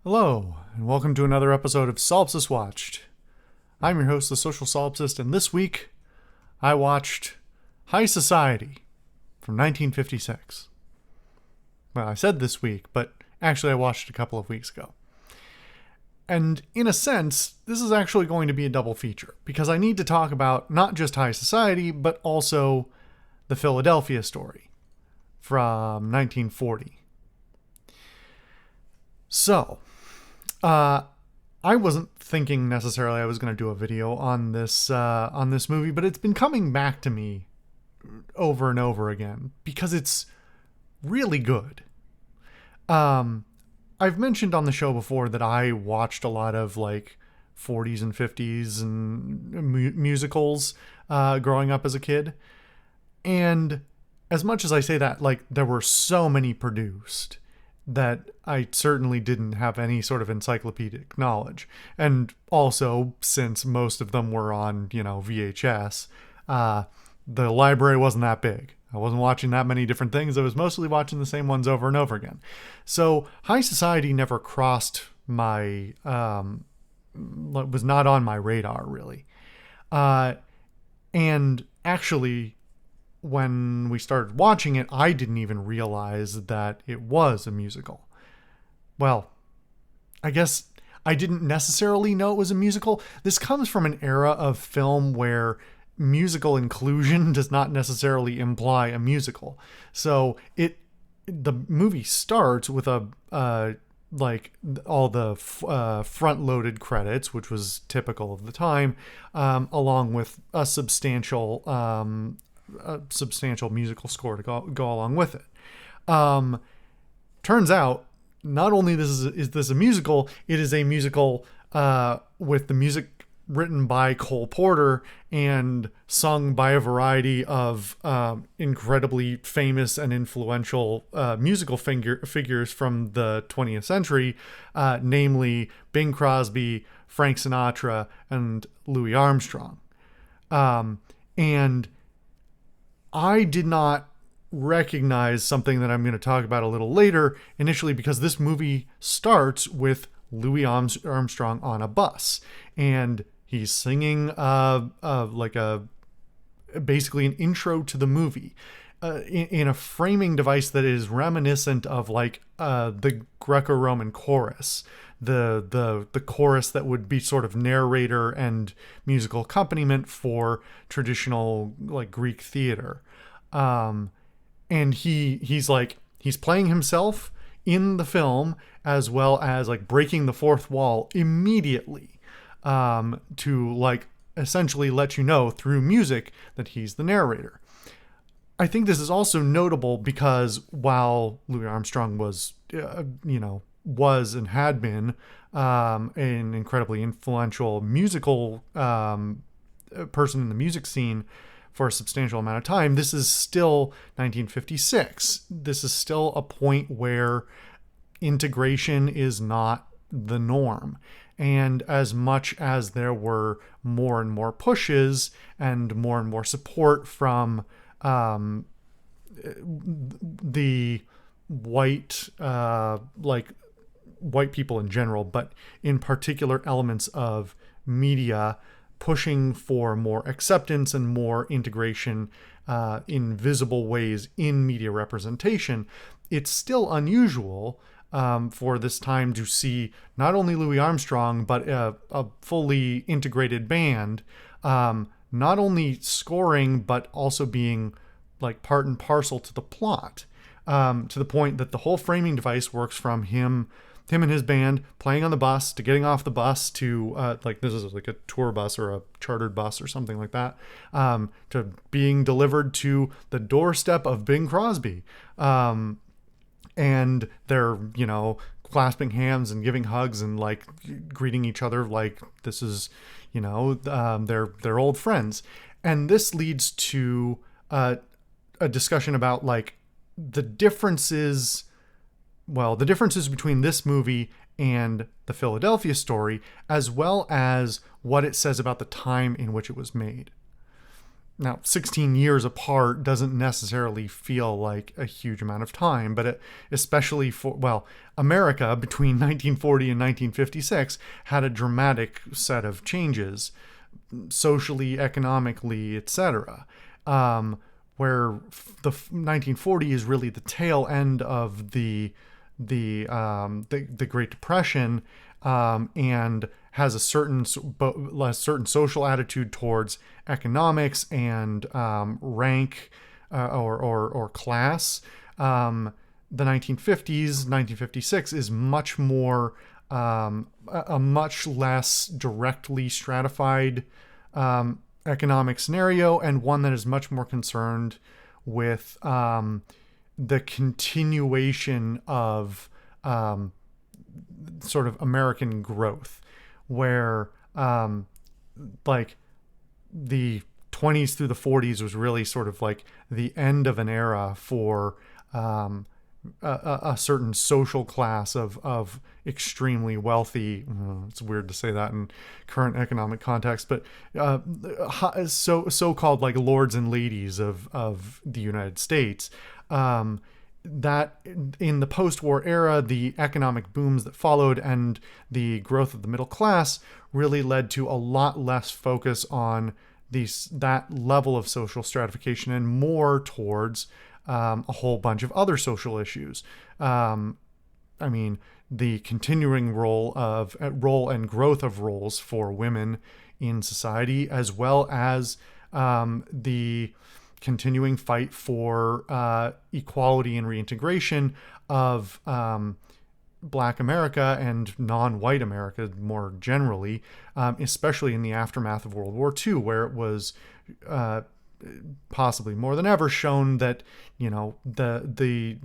Hello, and welcome to another episode of Solipsist Watched. I'm your host, the Social Solipsist, and this week I watched High Society from 1956. Well, I said this week, but actually I watched it a couple of weeks ago. And in a sense, this is actually going to be a double feature, because I need to talk about not just High Society, but also the Philadelphia Story from 1940. So, I wasn't thinking necessarily I was going to do a video on this movie, but it's been coming back to me over and over again because it's really good. I've mentioned on the show before that I watched a lot of like 40s and 50s and musicals growing up as a kid, and as much as I say that, like, there were so many produced that I certainly didn't have any sort of encyclopedic knowledge. And also, since most of them were on, VHS, the library wasn't that big. I wasn't watching that many different things. I was mostly watching the same ones over and over again. So High Society never crossed my, was not on my radar, really. And actually, when we started watching it, I didn't even realize that it was a musical. Well, I guess I didn't necessarily know it was a musical. This comes from an era of film where musical inclusion does not necessarily imply a musical. So the movie starts with like all the front-loaded credits, which was typical of the time, along with a substantial musical score to go along with it. Turns out, not only is this a musical, it is a musical with the music written by Cole Porter and sung by a variety of incredibly famous and influential musical figures from the 20th century, namely Bing Crosby, Frank Sinatra, and Louis Armstrong. And I did not recognize something that I'm going to talk about a little later initially, because this movie starts with Louis Armstrong on a bus, and he's singing basically an intro to the movie in a framing device that is reminiscent of like the Greco-Roman chorus, the chorus that would be sort of narrator and musical accompaniment for traditional like Greek theater. And he's playing himself in the film, as well as like breaking the fourth wall immediately, to like essentially let you know through music that he's the narrator. I think this is also notable because while Louis Armstrong was and had been an incredibly influential musical person in the music scene for a substantial amount of time, this is still 1956. This is still a point where integration is not the norm. And as much as there were more and more pushes and more support from the white people in general, but in particular elements of media pushing for more acceptance and more integration in visible ways in media representation, it's still unusual for this time to see not only Louis Armstrong, but a fully integrated band, not only scoring, but also being like part and parcel to the plot, to the point that the whole framing device works from him and his band playing on the bus to getting off the bus to like this is like a tour bus or a chartered bus or something like that, to being delivered to the doorstep of Bing Crosby. And they're, clasping hands and giving hugs and like greeting each other like this is, they're old friends. And this leads to a discussion about like the differences between this movie and the Philadelphia Story, as well as what it says about the time in which it was made. Now, 16 years apart doesn't necessarily feel like a huge amount of time, but especially for, well, America between 1940 and 1956 had a dramatic set of changes, socially, economically, etc. Where the 1940 is really the tail end of the Great Depression, and has a certain social attitude towards economics and rank, or class. The 1950s, 1956 is much more, a much less directly stratified economic scenario, and one that is much more concerned with the continuation of sort of American growth, where like the 20s through the 40s was really sort of like the end of an era for a certain social class of extremely wealthy. It's weird to say that in current economic context, but so-called like lords and ladies of the United States. That in the post-war era, the economic booms that followed and the growth of the middle class really led to a lot less focus on that level of social stratification and more towards a whole bunch of other social issues. I mean, the continuing role and growth of roles for women in society, as well as the continuing fight for equality and reintegration of Black America and non-white America more generally, especially in the aftermath of World War II, where it was possibly more than ever shown that, you know, the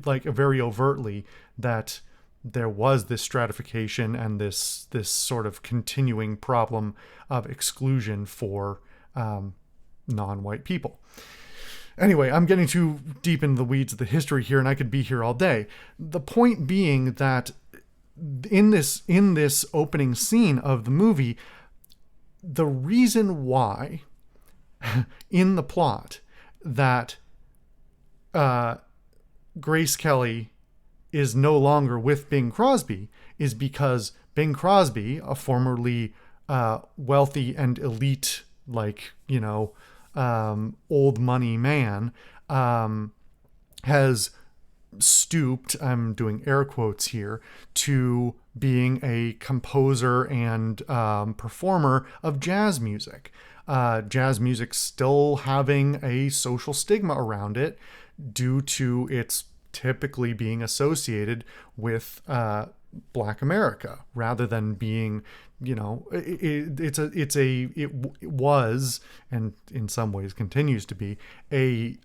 like very overtly that there was this stratification and this sort of continuing problem of exclusion for non-white people. Anyway, I'm getting too deep into the weeds of the history here, and I could be here all day. The point being that in this opening scene of the movie, the reason why in the plot that Grace Kelly is no longer with Bing Crosby is because Bing Crosby, a formerly wealthy and elite, like, you know, old money man, has stooped, I'm doing air quotes here, to being a composer and performer of jazz music. Jazz music still having a social stigma around it due to its typically being associated with Black America rather than being, you know, it was, and in some ways continues to be, a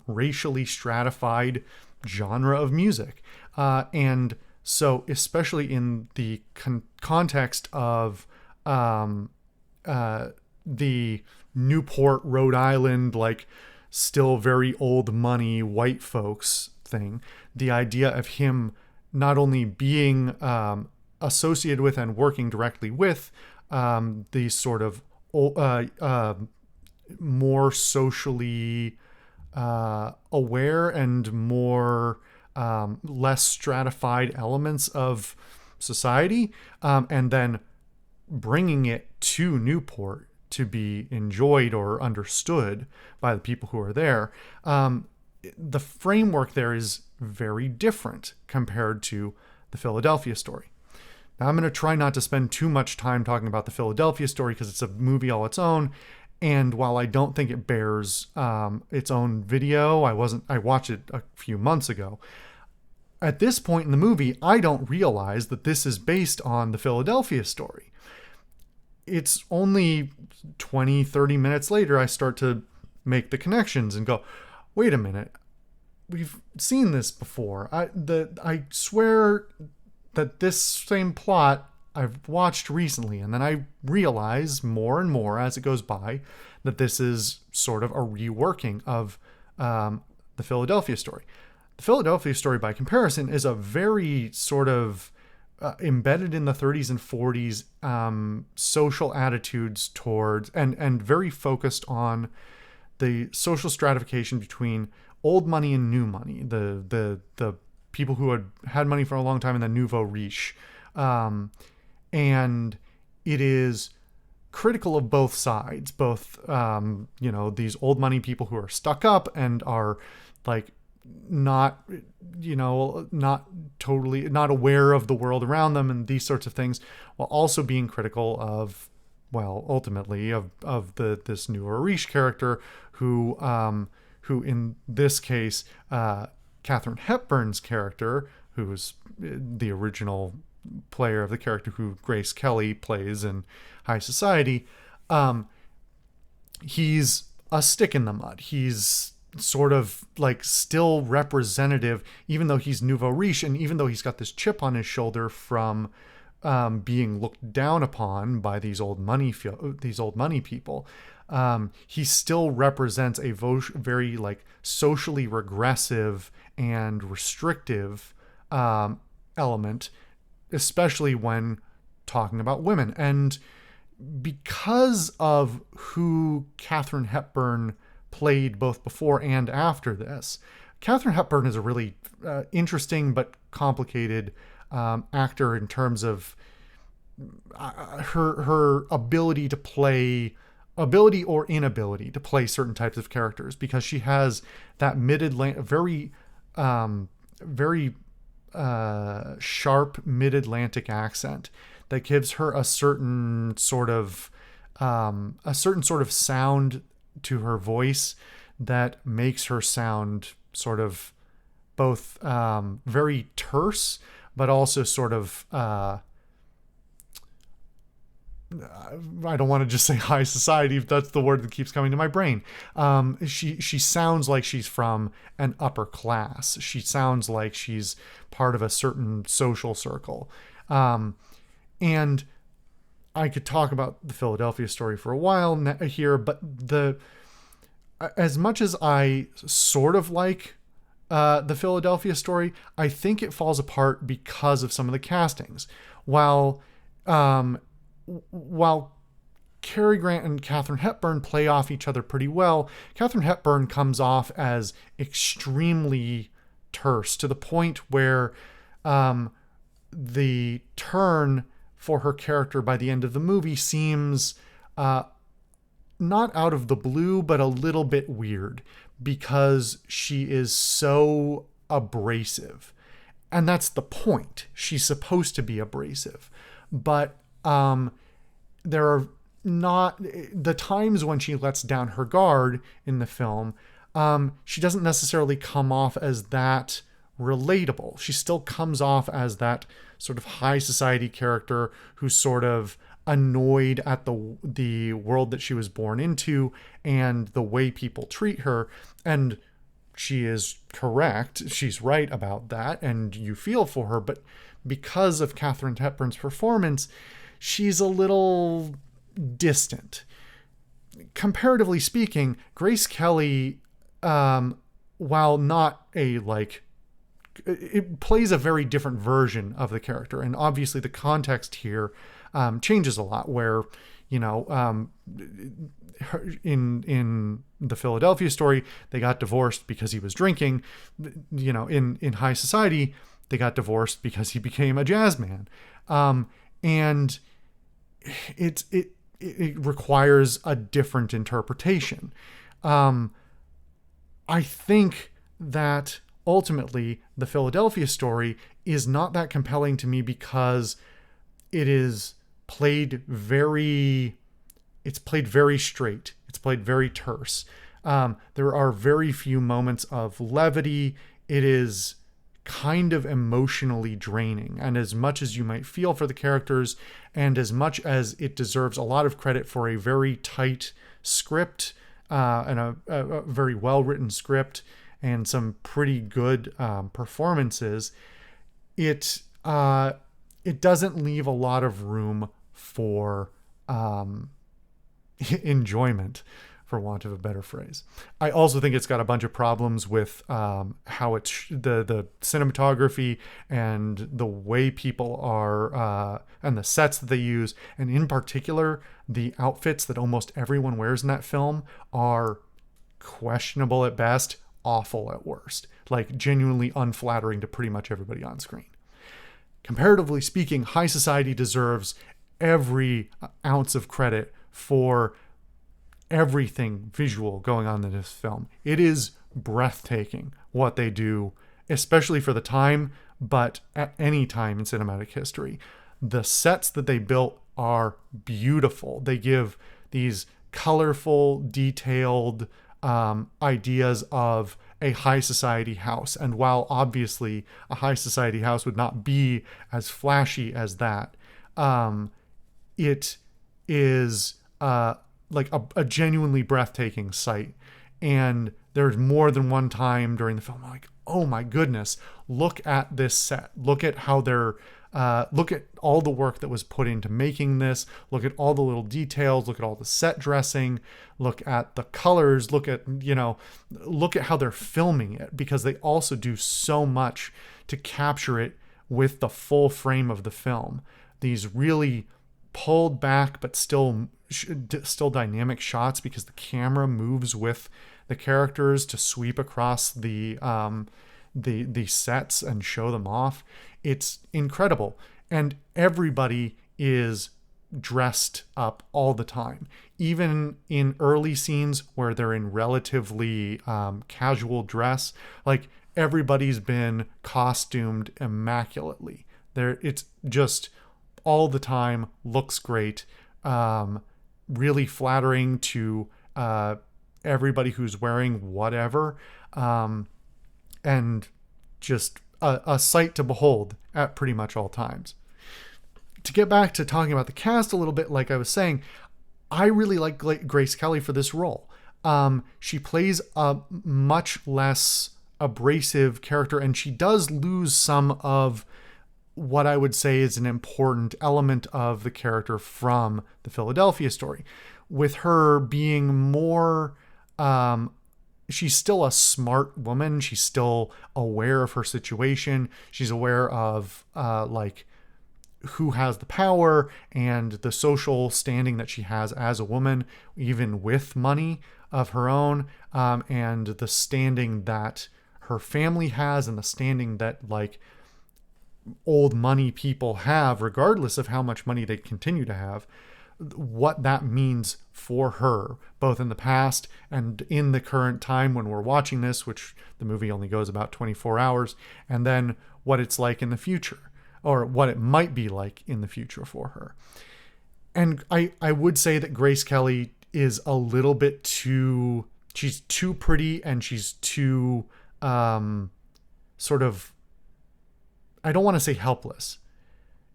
racially stratified genre of music. And so especially in the context of the Newport, Rhode Island, like still very old money white folks thing, the idea of him not only being associated with and working directly with these sort of more socially aware and more less stratified elements of society, and then bringing it to Newport to be enjoyed or understood by the people who are there. The framework there is very different compared to the Philadelphia story. Now, I'm going to try not to spend too much time talking about the Philadelphia story because it's a movie all its own. And while I don't think it bears its own video, I watched it a few months ago. At this point in the movie, I don't realize that this is based on the Philadelphia story. It's only 20, 30 minutes later, I start to make the connections and go, wait a minute, we've seen this before. I swear that this same plot I've watched recently, and then I realize more and more as it goes by that this is sort of a reworking of the Philadelphia story. The Philadelphia story, by comparison, is a very sort of embedded in the 30s and 40s social attitudes towards, and very focused on the social stratification between old money and new money, the people who had money for a long time in the nouveau riche. And it is critical of both sides, both, these old money people who are stuck up and are like not aware of the world around them and these sorts of things, while also being critical of, well, ultimately of this nouveau riche character who in this case, Katharine Hepburn's character, who's the original player of the character who Grace Kelly plays in High Society, he's a stick in the mud. He's sort of like still representative, even though he's nouveau riche, and even though he's got this chip on his shoulder from being looked down upon by these old money people. He still represents a very like socially regressive and restrictive element, especially when talking about women. And because of who Katharine Hepburn played both before and after this, Katharine Hepburn is a really interesting but complicated actor in terms of her ability or inability to play certain types of characters, because she has that mid-Atlantic, very sharp mid-Atlantic accent that gives her a certain sort of sound to her voice that makes her sound sort of both very terse, but also sort of I don't want to just say high society, if that's the word that keeps coming to my brain. She sounds like she's from an upper class. She sounds like she's part of a certain social circle. And I could talk about the Philadelphia Story for a while here, but as much as I sort of like the Philadelphia Story, I think it falls apart because of some of the castings. While Cary Grant and Katharine Hepburn play off each other pretty well, Katharine Hepburn comes off as extremely terse, to the point where the turn for her character by the end of the movie seems not out of the blue, but a little bit weird, because she is so abrasive. And that's the point. She's supposed to be abrasive. But there are not the times when she lets down her guard in the film. She doesn't necessarily come off as that relatable. She still comes off as that sort of high society character who's sort of annoyed at the world that she was born into and the way people treat her. And she is correct. She's right about that. And you feel for her. But because of Katharine Hepburn's performance, she's a little distant. Comparatively speaking, Grace Kelly, while not it plays a very different version of the character. And obviously the context here changes a lot, where, in the Philadelphia Story, they got divorced because he was drinking. In High Society, they got divorced because he became a jazz man. And it requires a different interpretation. I think that ultimately the Philadelphia Story is not that compelling to me because it is played very straight. It's played very terse. There are very few moments of levity. It is kind of emotionally draining. And as much as you might feel for the characters, and as much as it deserves a lot of credit for a very tight script, and a very well-written script, and some pretty good performances, it doesn't leave a lot of room for enjoyment for want of a better phrase. I also think it's got a bunch of problems with how it's the cinematography and the way people are and the sets that they use, and in particular the outfits that almost everyone wears in that film are questionable at best, awful at worst, like genuinely unflattering to pretty much everybody on screen. Comparatively speaking, High Society deserves every ounce of credit for everything visual going on in this film. It is breathtaking what they do, especially for the time, but at any time in cinematic history. The sets that they built are beautiful. They give these colorful, detailed ideas of a high society house. And while obviously a high society house would not be as flashy as that, it is like a genuinely breathtaking sight. And there's more than one time during the film, I'm like, oh my goodness, look at this set. Look at how they're, look at all the work that was put into making this. Look at all the little details. Look at all the set dressing. Look at the colors. Look at, look at how they're filming it, because they also do so much to capture it with the full frame of the film. These really pulled back but still dynamic shots, because the camera moves with the characters to sweep across the sets and show them off. It's incredible, and everybody is dressed up all the time, even in early scenes where they're in relatively casual dress. Like, everybody's been costumed immaculately. It's just all the time, looks great, really flattering to everybody who's wearing whatever, and just a sight to behold at pretty much all times. To get back to talking about the cast a little bit, like I was saying, I really like Grace Kelly for this role. She plays a much less abrasive character, and she does lose some of what I would say is an important element of the character from the Philadelphia story. With her being more, she's still a smart woman. She's still aware of her situation. She's aware of like who has the power and the social standing that she has as a woman, even with money of her own, and the standing that her family has, and the standing that like old money people have, regardless of how much money they continue to have, what that means for her, both in the past and in the current time when we're watching this, which the movie only goes about 24 hours, and then what it's like in the future, or what it might be like in the future for her. And I would say that Grace Kelly is a little bit too, she's too pretty, and she's too sort of, I don't want to say helpless.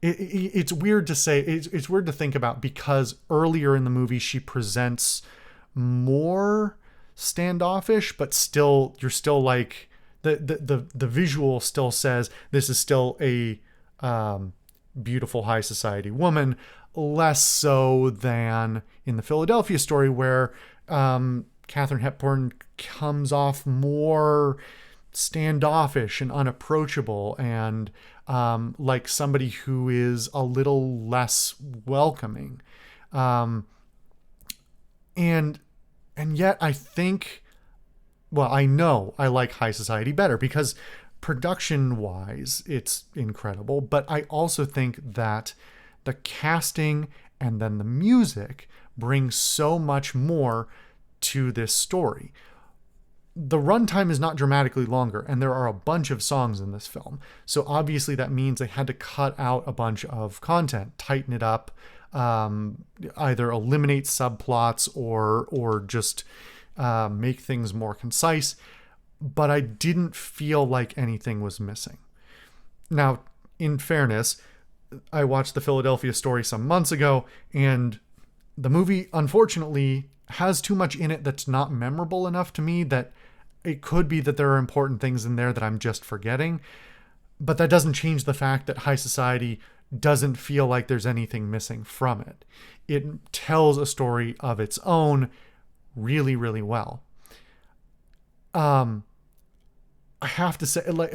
It's weird to say, it's weird to think about, because earlier in the movie she presents more standoffish, but still, you're still like, the visual still says this is still a beautiful high society woman, less so than in the Philadelphia story, where Katharine Hepburn comes off more standoffish and unapproachable, and like somebody who is a little less welcoming, and yet I think, well, I know I like High Society better because production wise it's incredible, but I also think that the casting and then the music bring so much more to this story. The runtime is not dramatically longer, and there are a bunch of songs in this film. So obviously that means they had to cut out a bunch of content, tighten it up, either eliminate subplots or just make things more concise. But I didn't feel like anything was missing. Now, in fairness, I watched the Philadelphia story some months ago, and the movie, unfortunately, has too much in it that's not memorable enough to me that it could be that there are important things in there that I'm just forgetting. But that doesn't change the fact that High Society doesn't feel like there's anything missing from it. It tells a story of its own really, really well. I have to say, like,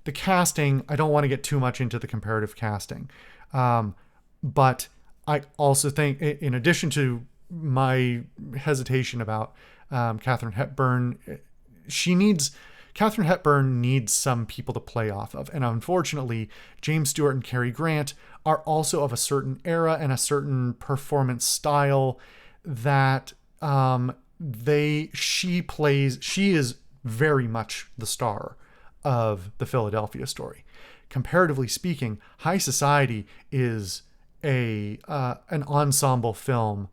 the casting, I don't want to get too much into the comparative casting. But I also think, in addition to my hesitation about Katharine Hepburn, Katharine Hepburn needs some people to play off of. And unfortunately, James Stewart and Cary Grant are also of a certain era and a certain performance style that she is very much the star of the Philadelphia Story. Comparatively speaking, High Society is an ensemble film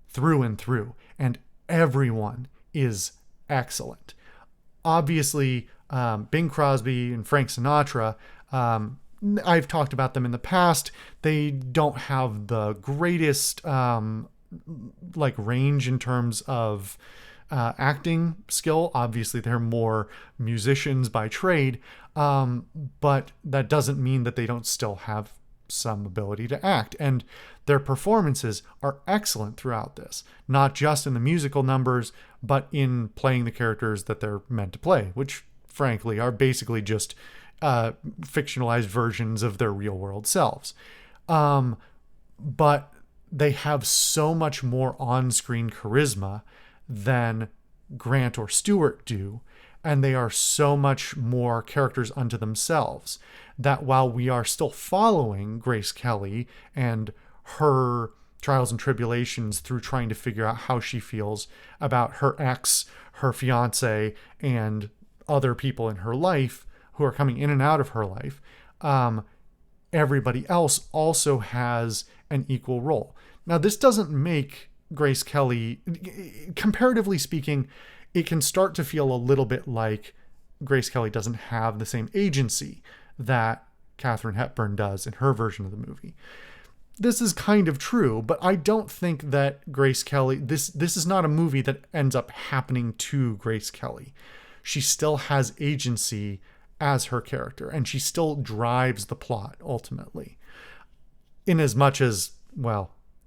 through and through, and everyone is excellent. Obviously, Bing Crosby and Frank Sinatra, I've talked about them in the past. They don't have the greatest range in terms of acting skill. Obviously, they're more musicians by trade, but that doesn't mean that they don't still have some ability to act. And their performances are excellent throughout this, not just in the musical numbers, but in playing the characters that they're meant to play, which frankly are basically just fictionalized versions of their real world selves. But they have so much more on-screen charisma than Grant or Stewart do, and they are so much more characters unto themselves, that while we are still following Grace Kelly and her trials and tribulations through trying to figure out how she feels about her ex, her fiance, and other people in her life who are coming in and out of her life, everybody else also has an equal role. Now, this doesn't make Grace Kelly, comparatively speaking, it can start to feel a little bit like Grace Kelly doesn't have the same agency that Katharine Hepburn does in her version of the movie. This is kind of true, but I don't think that Grace Kelly, this is not a movie that ends up happening to Grace Kelly. She still has agency as her character, and she still drives the plot ultimately. In as much as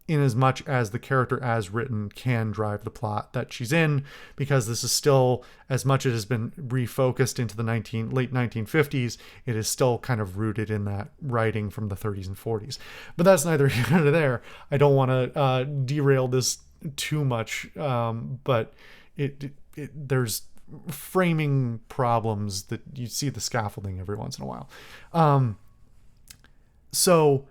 the character as written can drive the plot that she's in, because this is still, as much as it has been refocused into the late 1950s, it is still kind of rooted in that writing from the 30s and 40s. But that's neither here nor there. I don't want to derail this too much, but there's framing problems that you see the scaffolding every once in a while. So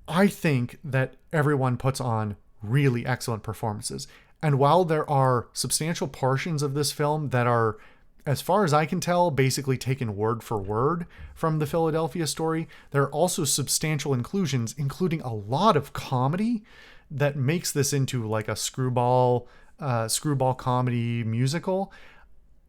I think that everyone puts on really excellent performances. And while there are substantial portions of this film that are, as far as I can tell, basically taken word for word from the Philadelphia Story, there are also substantial inclusions, including a lot of comedy that makes this into like a screwball comedy musical.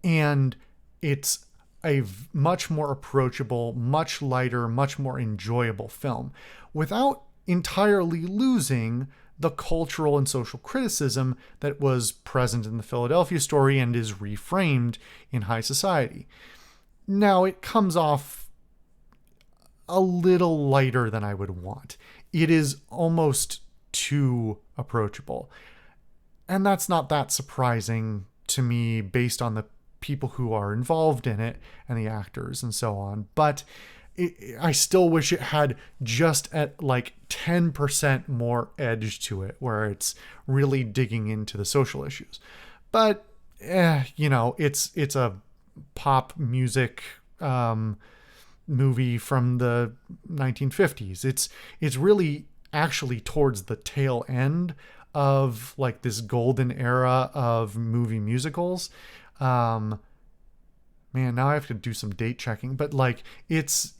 And it's a much more approachable, much lighter, much more enjoyable film without entirely losing the cultural and social criticism that was present in the Philadelphia Story and is reframed in High Society. Now, it comes off a little lighter than I would want. It is almost too approachable. And that's not that surprising to me based on the people who are involved in it and the actors and so on. But I still wish it had just at like 10% more edge to it, where it's really digging into the social issues. But, it's a pop music movie from the 1950s. It's really actually towards the tail end of like this golden era of movie musicals. Man, now I have to do some date checking, but like it's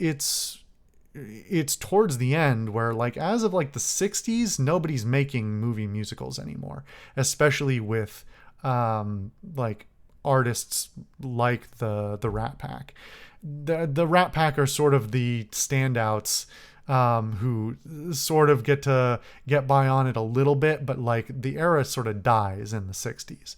towards the end where, like, as of like the 60s, nobody's making movie musicals anymore, especially with like artists like the Rat Pack. The Rat Pack are sort of the standouts who sort of get by on it a little bit, but like the era sort of dies in the 60s.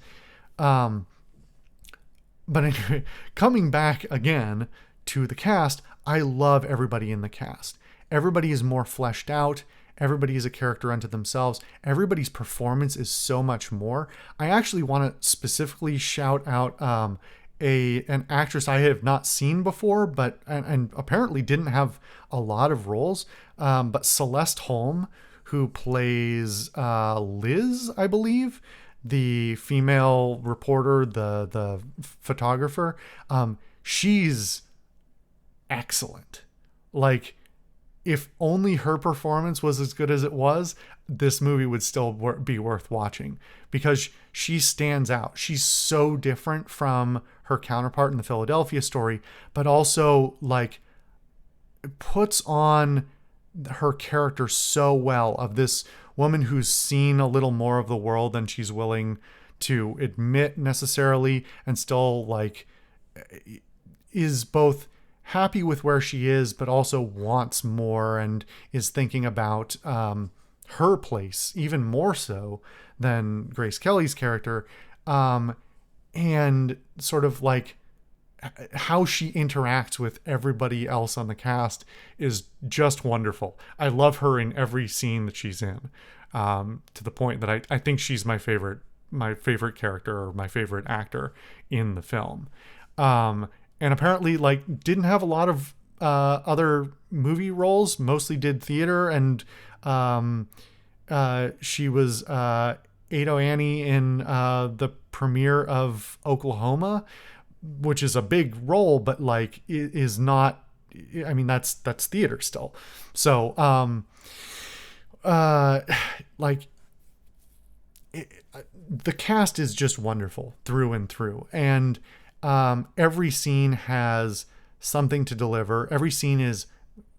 But anyway, coming back again to the cast, I love everybody in the cast. Everybody is more fleshed out. Everybody is a character unto themselves. Everybody's performance is so much more. I actually want to specifically shout out an actress I have not seen before, but and apparently didn't have a lot of roles. But Celeste Holm, who plays Liz, I believe, the female reporter, the photographer. She's excellent. Like, if only her performance was as good as it was, this movie would still be worth watching, because she stands out. She's so different from her counterpart in the Philadelphia story, but also like puts on her character so well, of this woman who's seen a little more of the world than she's willing to admit necessarily, and still like is both happy with where she is, but also wants more, and is thinking about her place even more so than Grace Kelly's character, and sort of like how she interacts with everybody else on the cast is just wonderful. I love her in every scene that she's in, to the point that I think she's my favorite character, or my favorite actor in the film. And apparently like didn't have a lot of other movie roles, mostly did theater, and she was Ado Annie in the premiere of Oklahoma, which is a big role, but like it is not, I mean, that's theater still. So like the cast is just wonderful through and through, and every scene has something to deliver. Every scene is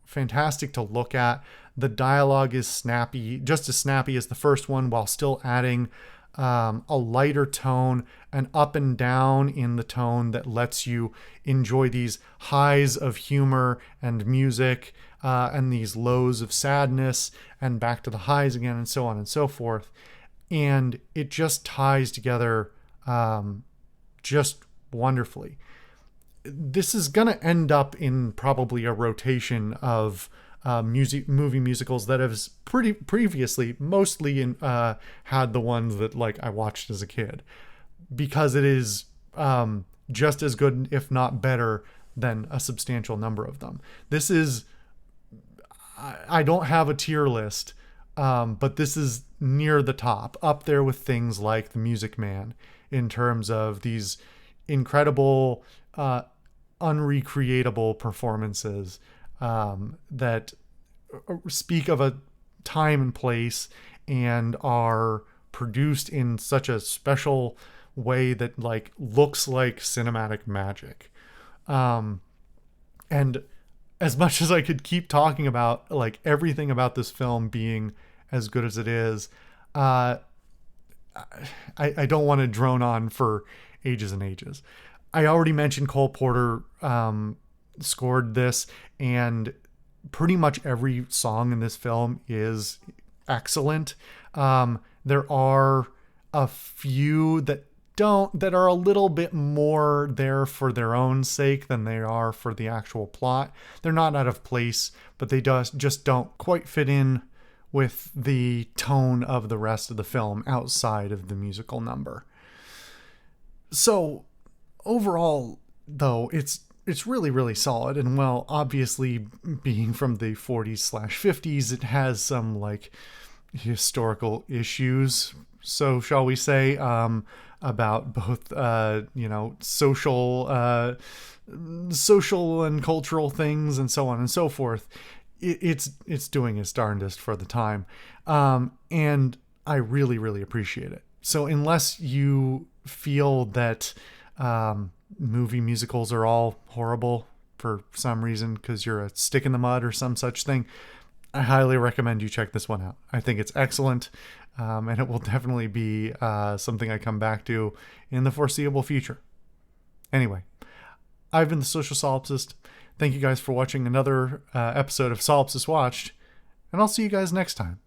fantastic to look at. The dialogue is snappy, just as snappy as the first one, while still adding a lighter tone, an up and down in the tone that lets you enjoy these highs of humor and music, and these lows of sadness, and back to the highs again, and so on and so forth. And it just ties together just wonderfully. This is going to end up in probably a rotation of movie musicals that have previously mostly had the ones that like I watched as a kid, because it is just as good, if not better, than a substantial number of them. This is, I don't have a tier list, but this is near the top, up there with things like The Music Man, in terms of these incredible, unrecreatable performances that speak of a time and place, and are produced in such a special way that like looks like cinematic magic. And as much as I could keep talking about like everything about this film being as good as it is, I don't want to drone on for ages and ages. I already mentioned Cole Porter scored this, and pretty much every song in this film is excellent. There are a few that are a little bit more there for their own sake than they are for the actual plot. They're not out of place, but they just don't quite fit in with the tone of the rest of the film outside of the musical number. So overall, though, it's really, really solid. And well, obviously being from the 40s/50s, it has some like historical issues, so shall we say, about both, social and cultural things, and so on and so forth. It's doing its darndest for the time. And I really, really appreciate it. So unless you feel that movie musicals are all horrible for some reason, because you're a stick in the mud or some such thing, I highly recommend you check this one out. I think it's excellent, and it will definitely be something I come back to in the foreseeable future. Anyway, I've been the Social Solipsist. Thank you guys for watching another episode of Solipsist Watched, and I'll see you guys next time.